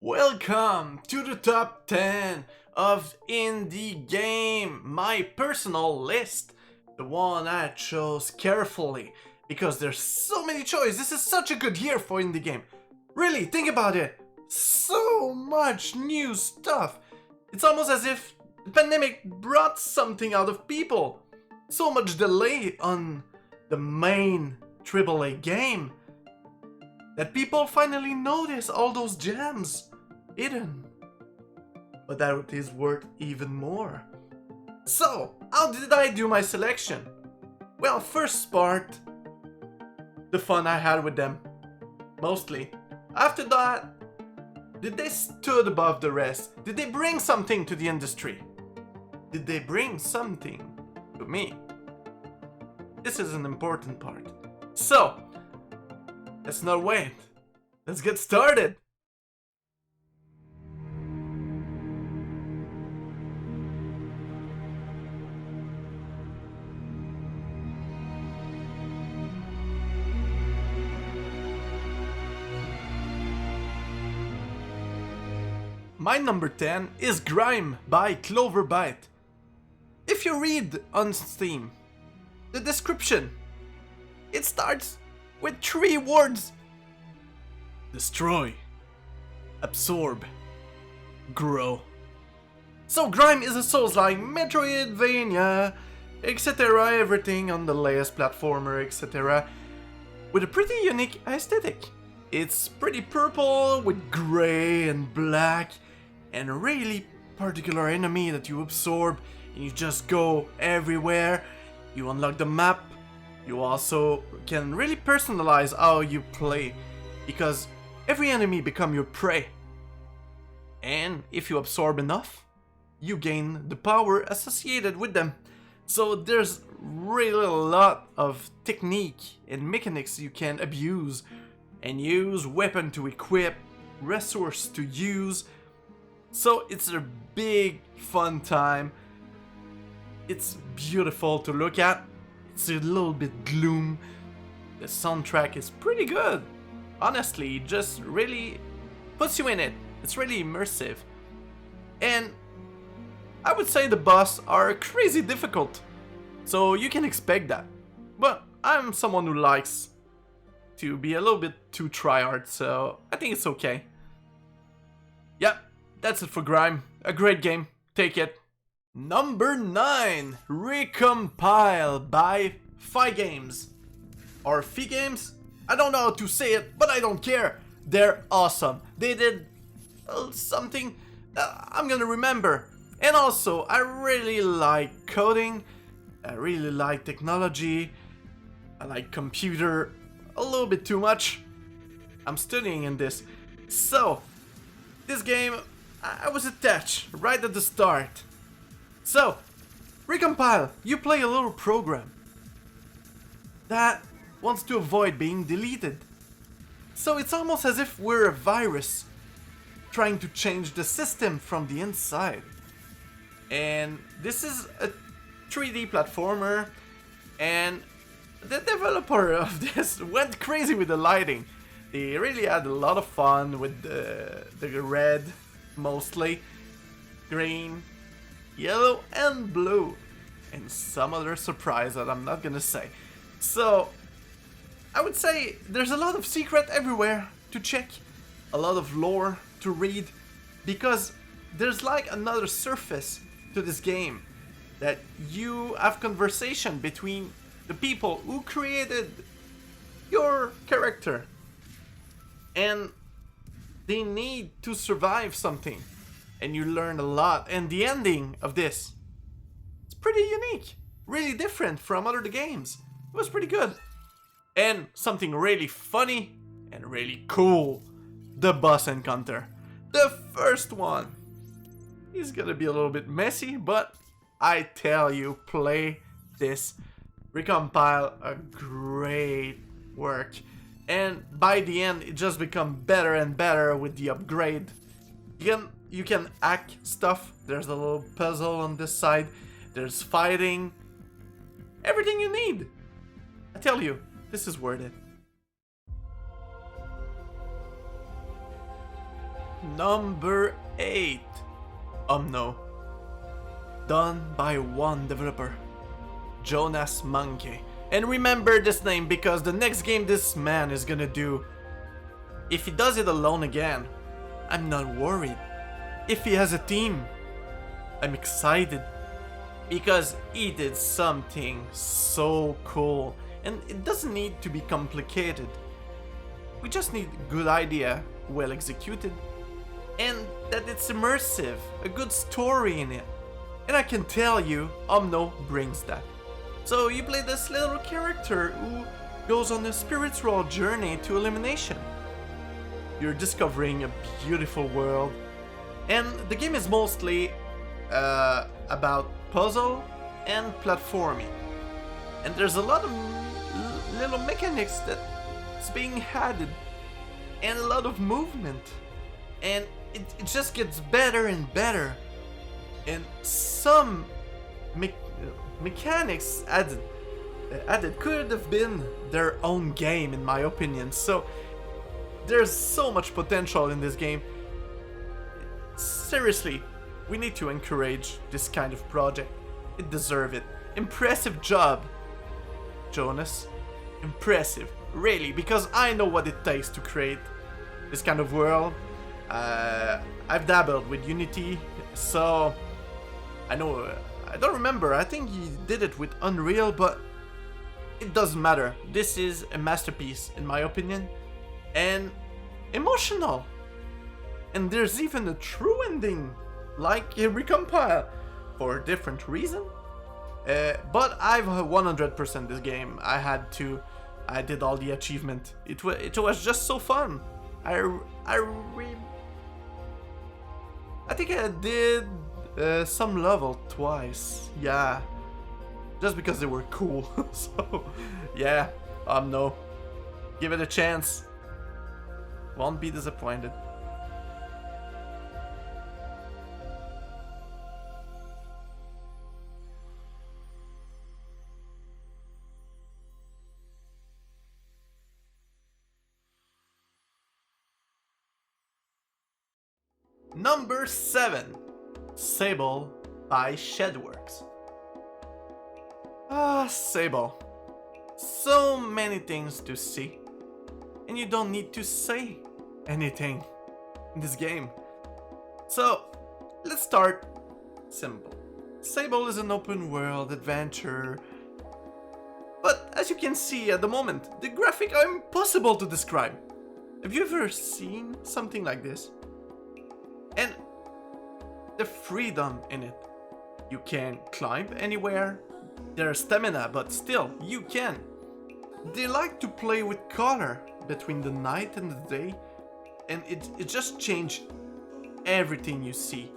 Welcome to the top 10 of indie game, my personal list, the one I chose carefully because there's so many choices. This is such a good year for indie game. Really, think about it. So much new stuff. It's almost as if the pandemic brought something out of people. So much delay on the main AAA game that people finally notice all those gems hidden. But that is worth even more. So, how did I do my selection? Well, first part, the fun I had with them. Mostly. After that, did they stood above the rest? Did they bring something to the industry? Did they bring something to me? This is an important part. So, let's not wait. Let's get started. My number 10 is Grime by Cloverbyte. If you read on Steam, the description, it starts with 3 words. Destroy, absorb, grow. So Grime is a Souls-like Metroidvania, etc. Everything on the latest platformer, etc. with a pretty unique aesthetic. It's pretty purple with grey and black and a really particular enemy that you absorb and you just go everywhere. You unlock the map. You also can really personalize how you play because every enemy become your prey. And if you absorb enough, you gain the power associated with them. So there's really a lot of technique and mechanics you can abuse and use, weapon to equip, resource to use. So it's a big fun time. It's beautiful to look at. It's a little bit gloom. The soundtrack is pretty good. Honestly, it just really puts you in it. It's really immersive. And I would say the boss are crazy difficult. So you can expect that. But I'm someone who likes to be a little bit too tryhard, so I think it's okay. Yeah, that's it for Grime. A great game. Take it. Number 9, Recompile by Games. Or Games? I don't know how to say it, but I don't care. They're awesome. They did something I'm gonna remember. And also, I really like coding. I really like technology. I like computer a little bit too much. I'm studying in this. So, this game, I was attached right at the start. So, Recompile, you play a little program that wants to avoid being deleted. So it's almost as if we're a virus trying to change the system from the inside. And this is a 3D platformer, and the developer of this went crazy with the lighting. They really had a lot of fun with the red, mostly, green, yellow and blue, and some other surprise that I'm not gonna say. So, I would say there's a lot of secret everywhere to check, a lot of lore to read, because there's like another surface to this game, that you have conversation between the people who created your character, and they need to survive something. And you learn a lot, and the ending of this, it's pretty unique, really different from other games. It was pretty good. And something really funny and really cool, the boss encounter. The first one is gonna be a little bit messy, but I tell you, play this. Recompile, a great work. And by the end, it just becomes better and better with the upgrade. You can hack stuff. There's a little puzzle on this side. There's fighting. Everything you need. I tell you, this is worth it. Number 8. No. Done by one developer, Jonas Monkey. And remember this name because the next game this man is gonna do, if he does it alone again, I'm not worried. If he has a team, I'm excited. Because he did something so cool. And it doesn't need to be complicated. We just need a good idea, well executed, and that it's immersive, a good story in it. And I can tell you, Omno brings that. So you play this little character who goes on a spiritual journey to elimination. You're discovering a beautiful world, and the game is mostly about puzzle and platforming. And there's a lot of little mechanics that's being added, and a lot of movement. And it just gets better and better. And some mechanics added could have been their own game, in my opinion. So there's so much potential in this game. Seriously, we need to encourage this kind of project. It deserves it. Impressive job, Jonas. Impressive, really, because I know what it takes to create this kind of world. I've dabbled with Unity, so I know. I don't remember. I think he did it with Unreal, but it doesn't matter. This is a masterpiece, in my opinion, and emotional. And there's even a true ending, like a Recompile, for a different reason. But I've 100% this game. I did all the achievement. It was just so fun. I think I did some level twice. Yeah, just because they were cool. So yeah, no, give it a chance. Won't be disappointed. Number 7. Sable by Shedworks. Sable. So many things to see, and you don't need to say anything in this game. So, let's start simple. Sable is an open world adventure, but as you can see at the moment, the graphics are impossible to describe. Have you ever seen something like this? And the freedom in it. You can climb anywhere. There's stamina, but still, you can. They like to play with color between the night and the day, and it just changes everything you see.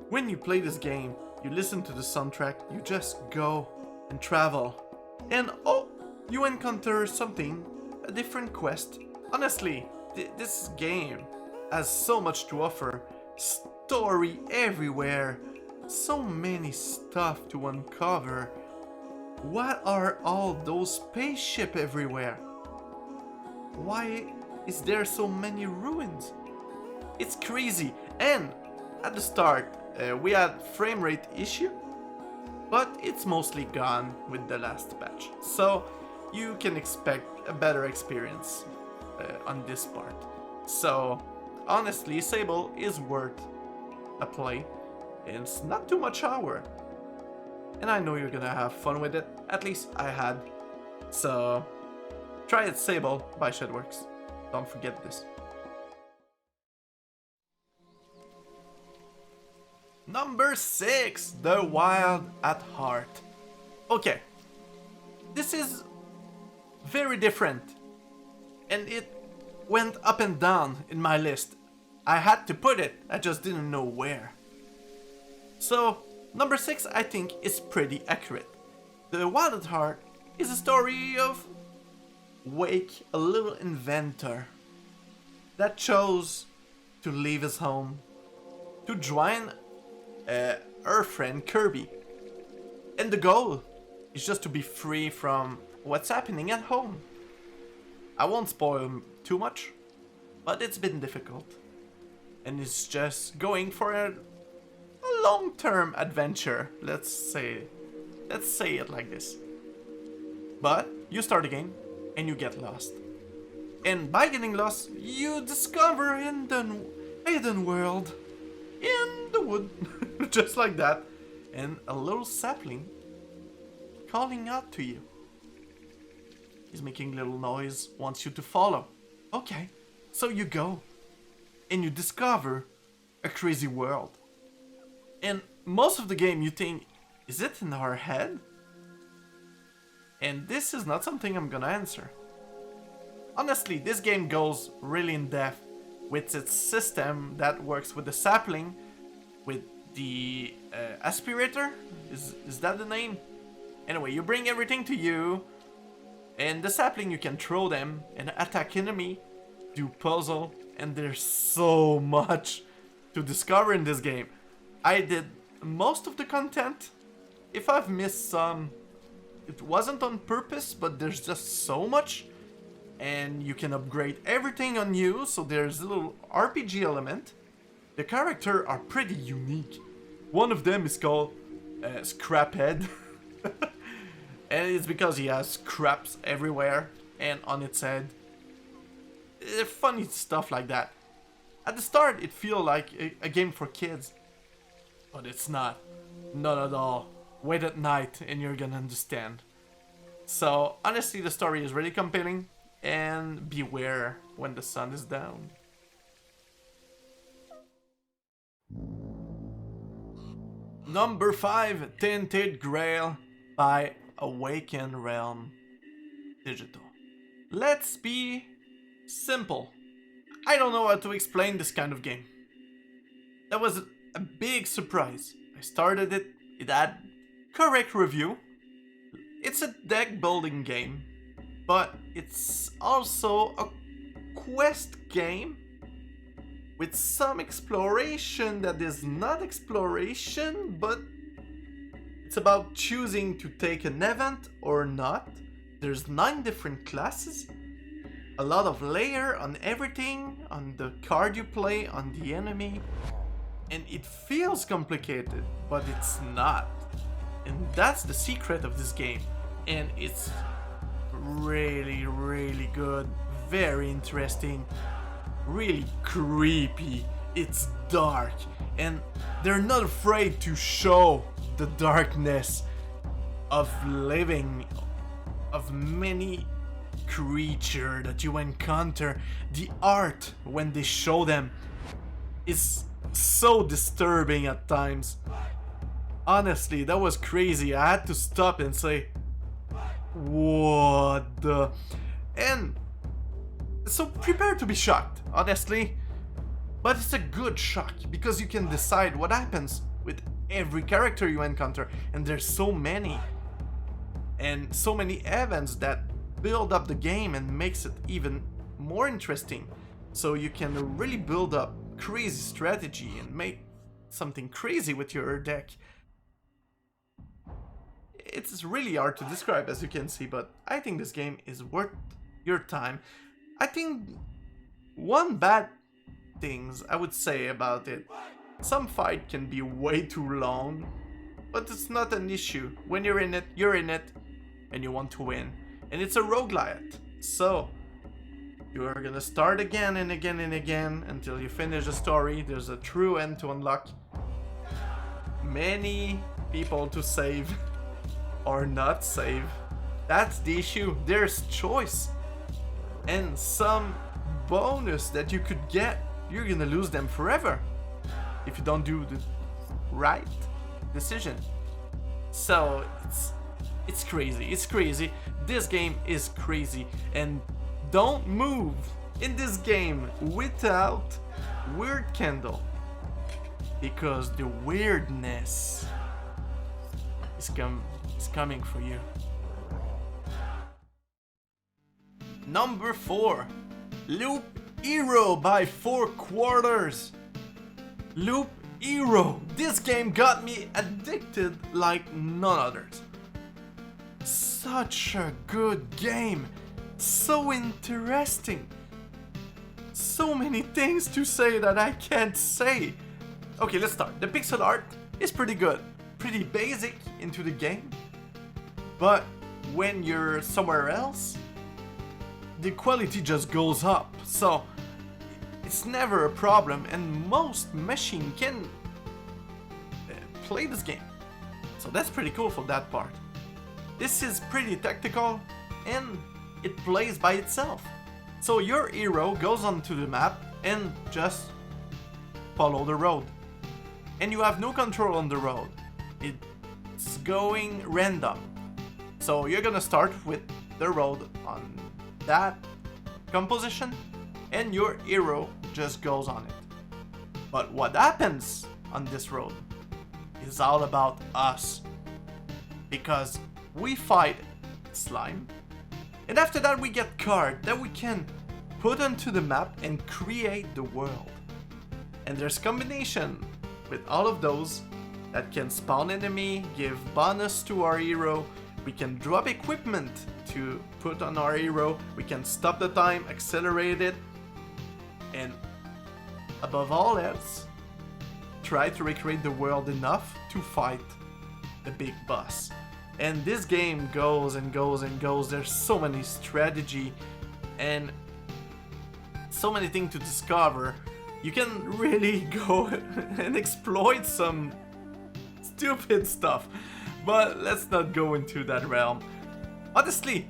When you play this game, you listen to the soundtrack, you just go and travel. And oh, you encounter something, a different quest. Honestly, this game has so much to offer. Story everywhere, so many stuff to uncover. What are all those spaceships everywhere? Why is there so many ruins? It's crazy. And at the start we had frame rate issue, but it's mostly gone with the last patch, so you can expect a better experience on this part. So honestly, Sable is worth a play. It's not too much hour, and I know you're gonna have fun with it. At least I had. So try it, Sable by Shedworks. Don't forget this. Number 6, The Wild at Heart. Okay, this is very different, and it went up and down in my list. I had to put it, I just didn't know where. So, number 6 I think is pretty accurate. The Wild at Heart is a story of Wake, a little inventor that chose to leave his home to join her friend Kirby. And the goal is just to be free from what's happening at home. I won't spoil too much, but it's been difficult. and is just going for a long-term adventure. Let's say it like this. But you start the game and you get lost. And by getting lost, you discover in the hidden world, in the wood, just like that, and a little sapling calling out to you. He's making little noise, wants you to follow. Okay, so you go, and you discover a crazy world. And most of the game you think, is it in our head? And this is not something I'm gonna answer. Honestly, this game goes really in depth with its system that works with the sapling, with the aspirator. Is that the name? Anyway, you bring everything to you, and the sapling you can throw them and attack enemy, do puzzle, and there's so much to discover in this game. I did most of the content. If I've missed some, it wasn't on purpose, but there's just so much. And you can upgrade everything on you, so there's a little RPG element. The characters are pretty unique. One of them is called Scraphead. And it's because he has scraps everywhere and on its head. Funny stuff like that. At the start it feels like a game for kids. But it's not. Not at all. Wait at night and you're gonna understand. So honestly the story is really compelling. And beware when the sun is down. Number 5, Tinted Grail by Awaken Realm Digital. Let's be simple. I don't know how to explain this kind of game. That was a big surprise. I started it, it had correct review. It's a deck building game, but it's also a quest game with some exploration that is not exploration, but it's about choosing to take an event or not. There's 9 different classes, a lot of layer on everything, on the card you play, on the enemy, and it feels complicated, but it's not. And that's the secret of this game, and it's really, really good, very interesting, really creepy. It's dark, and they're not afraid to show the darkness of living, of many creatures that you encounter. The art when they show them is so disturbing at times. Honestly, that was crazy. I had to stop and say, what the... And so prepare to be shocked, honestly. But it's a good shock, because you can decide what happens with every character you encounter. And there's so many. And so many events that build up the game and makes it even more interesting. So you can really build up crazy strategy and make something crazy with your deck. It's really hard to describe, as you can see, but I think this game is worth your time. I think one bad things I would say about it, some fight can be way too long, but it's not an issue. When you're in it, and you want to win. And it's a roguelite, so you're gonna start again and again and again until you finish the story. There's a true end to unlock. Many people to save or not save. That's the issue. There's choice. And some bonus that you could get, you're gonna lose them forever if you don't do the right decision. So it's crazy. It's crazy. This game is crazy. And don't move in this game without Weird Candle, because the weirdness is coming for you. Number 4, Loop Hero by 4 Quarters. Loop Hero. This game got me addicted like none others. Such a good game. So interesting. so many things to say that I can't say. Okay, let's start. The pixel art is pretty good, pretty basic into the game, but when you're somewhere else, the quality just goes up, so it's never a problem, and most machine can play this game. So that's pretty cool for that part. This is pretty tactical, and it plays by itself. So your hero goes onto the map and just follow the road. And you have no control on the road. It's going random. So you're gonna start with the road on that composition, and your hero just goes on it. But what happens on this road is all about us, because we fight slime, and after that we get cards that we can put onto the map and create the world. And there's combination with all of those that can spawn enemy, give bonus to our hero, we can drop equipment to put on our hero, we can stop the time, accelerate it, and above all else, try to recreate the world enough to fight the big boss. And this game goes and goes and goes. There's so many strategy and so many things to discover. You can really go and exploit some stupid stuff, but let's not go into that realm. Honestly,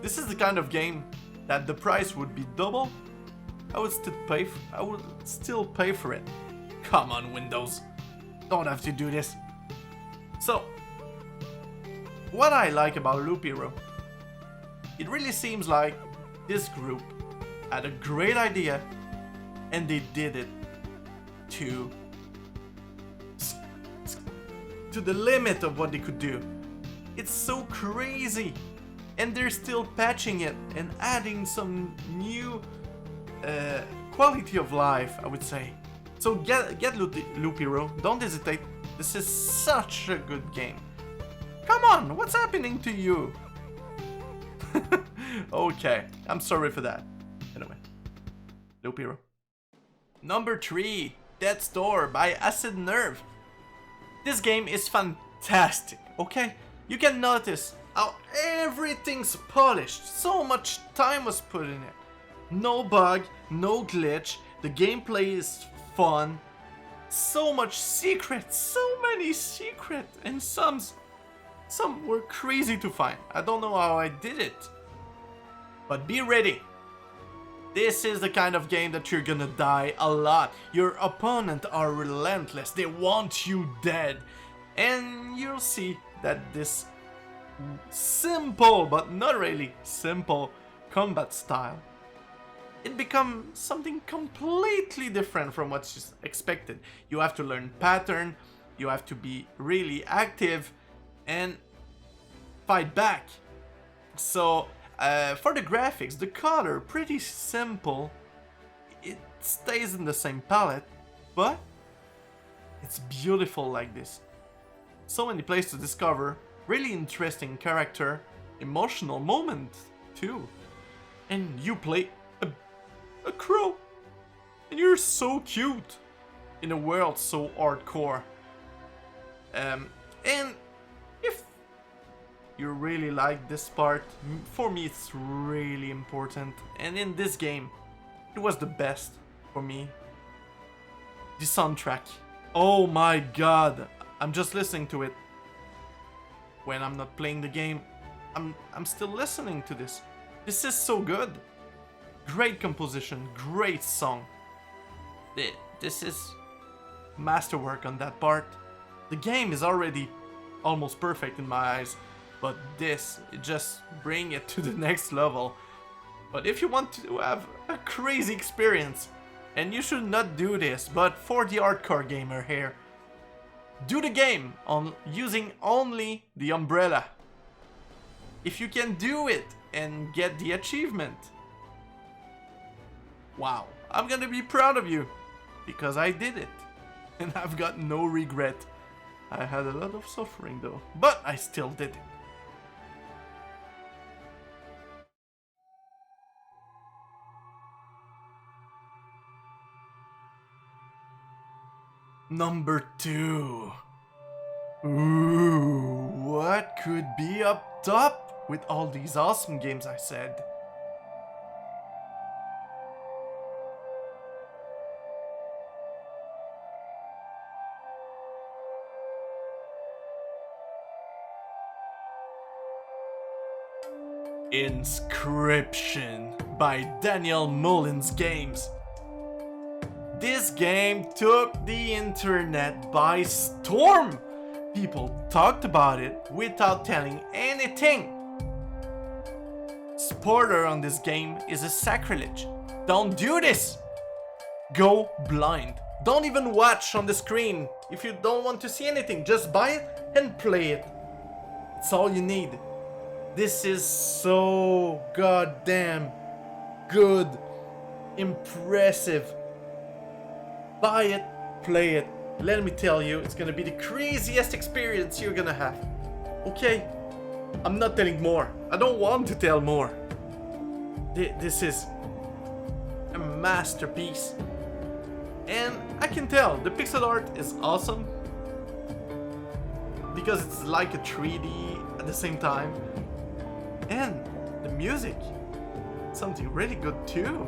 this is the kind of game that the price would be double. I would still pay for it. Come on, Windows, don't have to do this. So, what I like about Loop Hero, it really seems like this group had a great idea and they did it to the limit of what they could do. It's so crazy, and they're still patching it and adding some new quality of life, I would say. So get Loop Hero, don't hesitate. This is such a good game. Come on, what's happening to you? Okay, I'm sorry for that. Anyway, Loop Hero. Number 3, Death's Door by Acid Nerve. This game is fantastic, okay? You can notice how everything's polished. So much time was put in it. No bug, no glitch. The gameplay is fun. So much secret, so many secret, and some were crazy to find. I don't know how I did it. But be ready. This is the kind of game that you're gonna die a lot. Your opponents are relentless. They want you dead. And you'll see that this simple, but not really simple, combat style, it becomes something completely different from what's expected. You have to learn pattern, you have to be really active, and fight back. So for the graphics, the color, pretty simple. It stays in the same palette, but it's beautiful like this. So many places to discover, really interesting character, emotional moment too. And you play a crow, and you're so cute in a world so hardcore. And if you really like this part, for me it's really important, and in this game it was the best for me. The soundtrack, oh my god, I'm just listening to it when I'm not playing the game. I'm still listening to this. This is so good. Great composition, great song. This is masterwork on that part. The game is already almost perfect in my eyes, but this, it just bring it to the next level. But if you want to have a crazy experience, and you should not do this, but for the hardcore gamer here, do the game on using only the umbrella. If you can do it and get the achievement, wow, I'm gonna be proud of you, because I did it, and I've got no regret. I had a lot of suffering though, but I still did it. Number 2. Ooh, what could be up top with all these awesome games I said? Inscription by Daniel Mullins Games. This game took the internet by storm. People talked about it without telling anything. Spoiler on this game is a sacrilege. Don't do this. Go blind. Don't even watch on the screen. If you don't want to see anything, just buy it and play it. It's all you need. This is so goddamn good, impressive. Buy it, play it. Let me tell you, it's gonna be the craziest experience you're gonna have. Okay? I'm not telling more. I don't want to tell more. This is a masterpiece. And I can tell the pixel art is awesome because it's like a 3D at the same time. And the music, something really good too.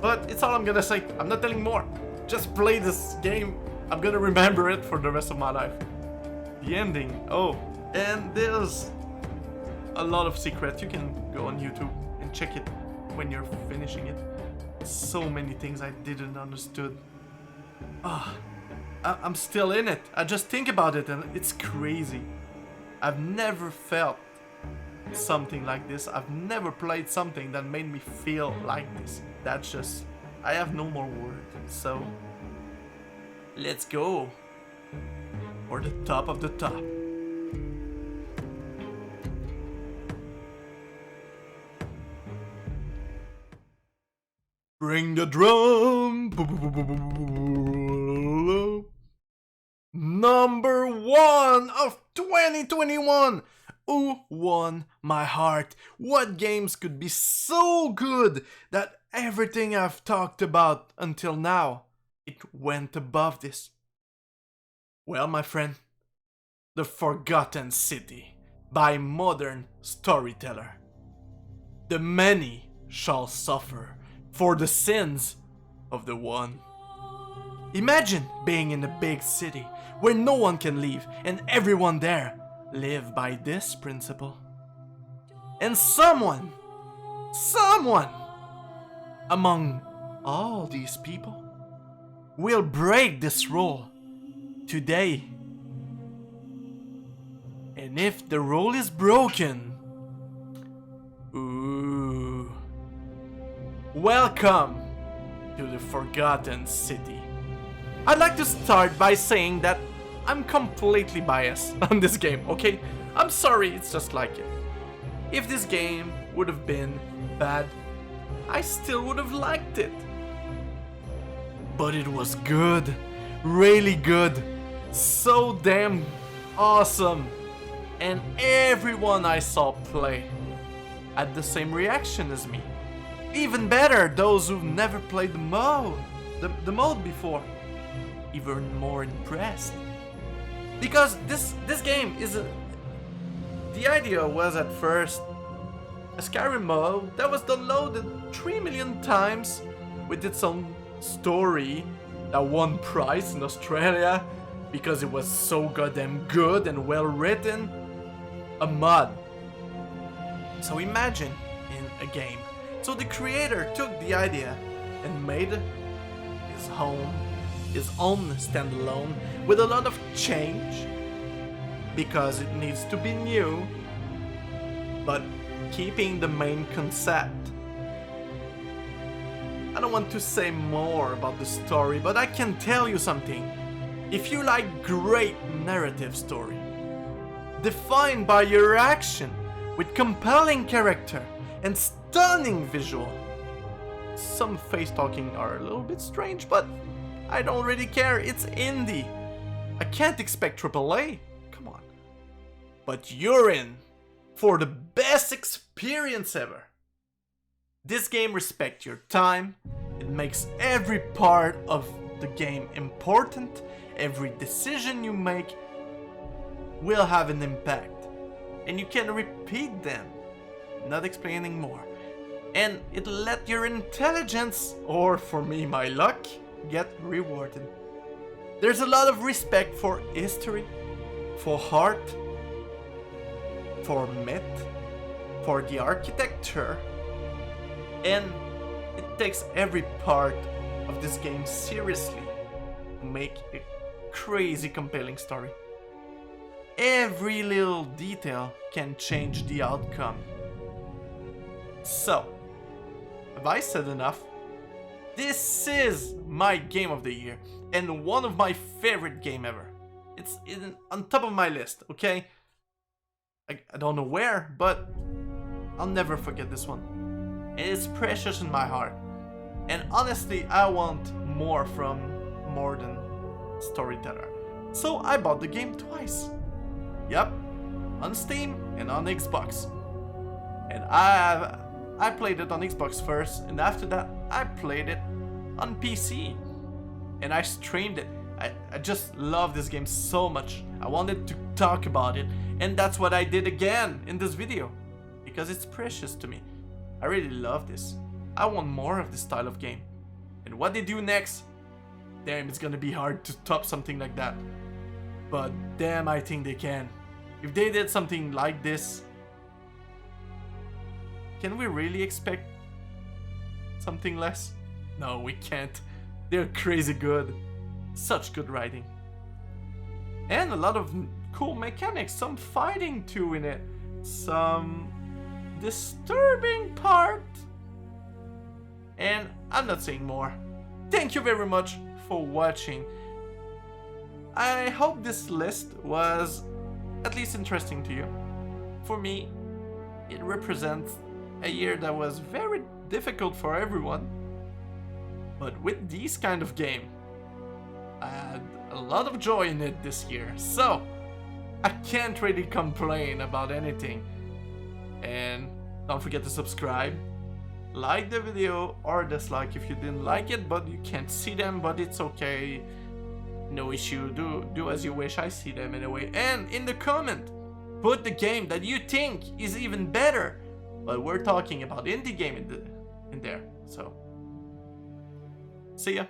But it's all I'm gonna say. I'm not telling more. Just play this game. I'm gonna remember it for the rest of my life. The ending, oh, and there's a lot of secrets. You can go on YouTube and check it when you're finishing it. So many things I didn't understood. I'm still in it. I just think about it and it's crazy. I've never felt something like this. I've never played something that made me feel like this. That's just, I have no more words. So let's go for the top of the top. Bring the drum. Number 1 of 2021. Who won my heart? What games could be so good that everything I've talked about until now, it went above this? Well, my friend, The Forgotten City by Modern Storyteller. The many shall suffer for the sins of the one. Imagine being in a big city where no one can leave and everyone there live by this principle. And someone among all these people will break this rule today. And if the rule is broken, ooh, welcome to the Forgotten City. I'd like to start by saying that I'm completely biased on this game, okay? I'm sorry, it's just like it. If this game would have been bad, I still would have liked it. But it was good, really good, so damn awesome. And everyone I saw play had the same reaction as me. Even better, those who've never played the mode before, even more impressed. Because this game is the idea was at first a Skyrim mode that was downloaded 3 million times with its own story that won prize in Australia because it was so goddamn good and well written. A mod. So imagine in a game. So the creator took the idea and made his own standalone with a lot of change because it needs to be new, but keeping the main concept. I don't want to say more about the story, but I can tell you something. If you like great narrative story, defined by your action, with compelling character and stunning visual. Some face talking are a little bit strange, but I don't really care, it's indie. I can't expect AAA, come on. But you're in for the best experience ever. This game respects your time, it makes every part of the game important. Every decision you make will have an impact, and you can repeat them, not explaining more. And it let your intelligence, or for me my luck, get rewarded. There's a lot of respect for history, for art, for myth, for the architecture, and it takes every part of this game seriously to make a crazy compelling story. Every little detail can change the outcome. So, have I said enough? This is my game of the year and one of my favorite game ever. It's on top of my list, okay? I don't know where, but I'll never forget this one. It's precious in my heart. And honestly, I want more from modern storyteller. So I bought the game twice. Yep, on Steam and on Xbox. And I played it on Xbox first, and after that I played it on PC. And I streamed it. I just love this game so much. I wanted to talk about it, and that's what I did again in this video. Because it's precious to me. I really love this. I want more of this style of game. And what they do next, damn, it's gonna be hard to top something like that. But damn, I think they can. If they did something like this, can we really expect something less? No, we can't. They're crazy good. Such good writing. And a lot of cool mechanics. Some fighting too in it. Some disturbing part. And I'm not saying more. Thank you very much for watching. I hope this list was at least interesting to you. For me, it represents a year that was very difficult for everyone. But with these kind of game, I had a lot of joy in it this year. So, I can't really complain about anything. And don't forget to subscribe. Like the video or dislike if you didn't like it, but you can't see them, but it's okay. No issue, do as you wish, I see them anyway. And in the comment, put the game that you think is even better. But we're talking about indie game in there, so see ya.